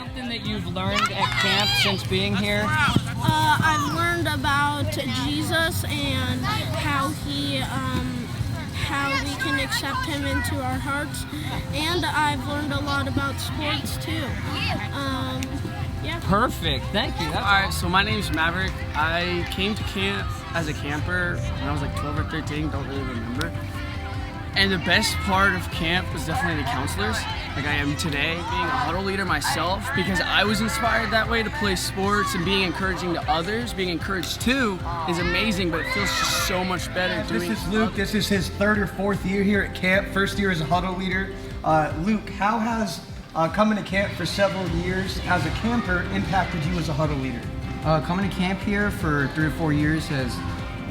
something that you've learned at camp since being here? I've learned about Jesus and how we can accept him into our hearts, and I've learned a lot about sports too. Perfect, thank you. Alright, so my name's Maverick. I came to camp as a camper when I was like 12 or 13, don't really remember. And the best part of camp was definitely the counselors, like I am today, being a huddle leader myself, because I was inspired that way to play sports, and being encouraging to others, being encouraged too, is amazing, but it feels just so much better doing. This is Luke. This is his 3rd or 4th year here at camp. First year as a huddle leader. Luke, how has coming to camp for several years as a camper impacted you as a huddle leader? Coming to camp here for 3 or 4 years has,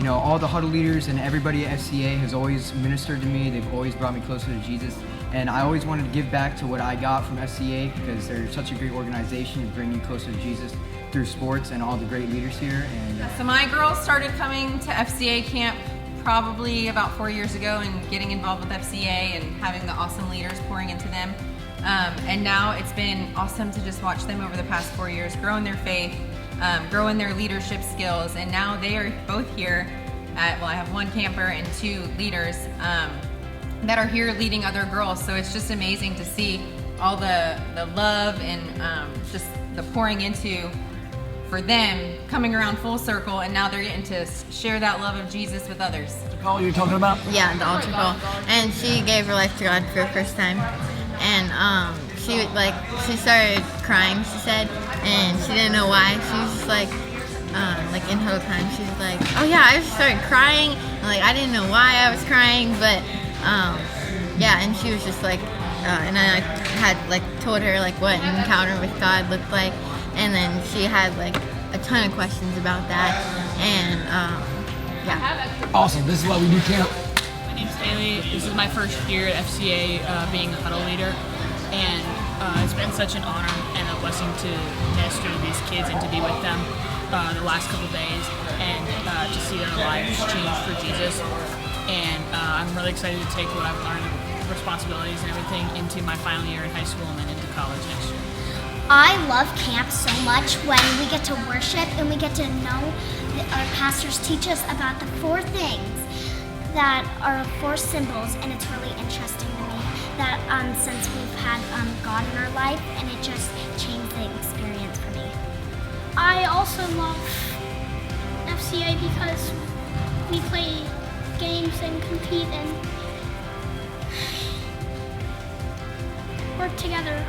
all the huddle leaders and everybody at FCA has always ministered to me. They've always brought me closer to Jesus. And I always wanted to give back to what I got from FCA, because they're such a great organization to bring you closer to Jesus through sports and all the great leaders here. And So my girls started coming to FCA camp probably about 4 years ago and getting involved with FCA and having the awesome leaders pouring into them. And now it's been awesome to just watch them over the past 4 years grow in their faith, grow in their leadership skills, and now they are both here at, I have 1 camper and 2 leaders that are here leading other girls. So it's just amazing to see all the love and just the pouring into for them coming around full circle, and now they're getting to share that love of Jesus with others. The call you're talking about? Yeah, the altar call. And she gave her life to God for the first time. And she started crying, she said, and she didn't know why. She was just like in huddle time, she was like, oh yeah, I just started crying. And, I didn't know why I was crying, but and she was just like, and I had told her what an encounter with God looked like, and then she had a ton of questions about that, and Awesome. This is why we do camp. My name's Haley. This is my first year at FCA being a huddle leader, and it's been such an honor and a blessing to minister to these kids and to be with them the last couple days, and to see their lives change for Jesus. And I'm really excited to take what I've learned, responsibilities and everything, into my final year in high school and then into college next year. I love camp so much when we get to worship and we get to know that our pastors teach us about the 4 things that are 4 symbols, and it's really interesting to me that since we've had God in our life, and it just changed the experience for me. I also love FCA because we play games and compete and work together.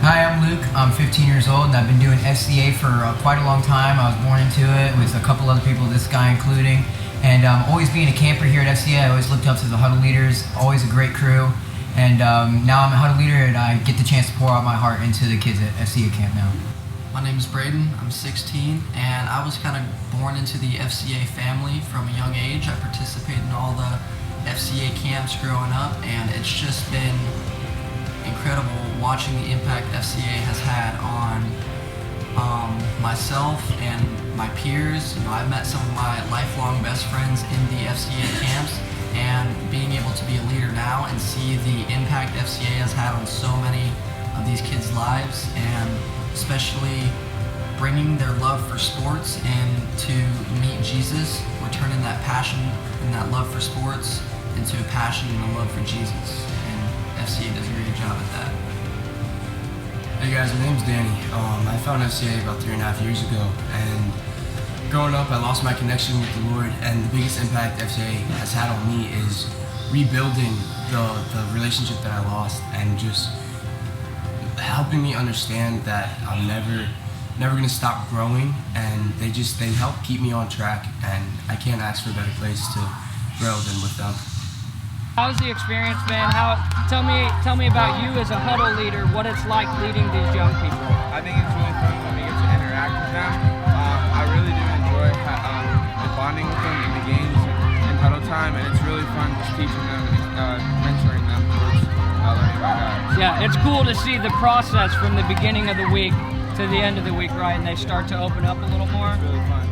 Hi, I'm Luke. I'm 15 years old, and I've been doing FCA for quite a long time. I was born into it with a couple other people, this guy including. And always being a camper here at FCA, I always looked up to the huddle leaders, always a great crew. And now I'm a huddle leader, and I get the chance to pour out my heart into the kids at FCA camp now. My name is Braden. I'm 16, and I was kind of born into the FCA family from a young age. I participated in all the FCA camps growing up, and it's just been incredible watching the impact FCA has had on myself and my peers. I've met some of my lifelong best friends in the FCA camps, and being able to be a leader now and see the impact FCA has had on so many of these kids' lives, and especially bringing their love for sports and to meet Jesus. We're turning that passion and that love for sports into a passion and a love for Jesus, and FCA does a great job at that. Hey guys, my name's Danny. I found FCA about 3.5 years ago, and growing up I lost my connection with the Lord, and the biggest impact FCA has had on me is rebuilding the relationship that I lost, and just helping me understand that I'm never gonna stop growing, and they help keep me on track, and I can't ask for a better place to grow than with them. How's the experience been? Tell me about you as a huddle leader, what it's like leading these young people. I think it's really fun when we get to interact with them. I really do enjoy bonding with them in the games and huddle time, and it's really fun just teaching them and mentoring them towards learning about God. Yeah, it's cool to see the process from the beginning of the week to the end of the week, right? And they start to open up a little more. It's really fun.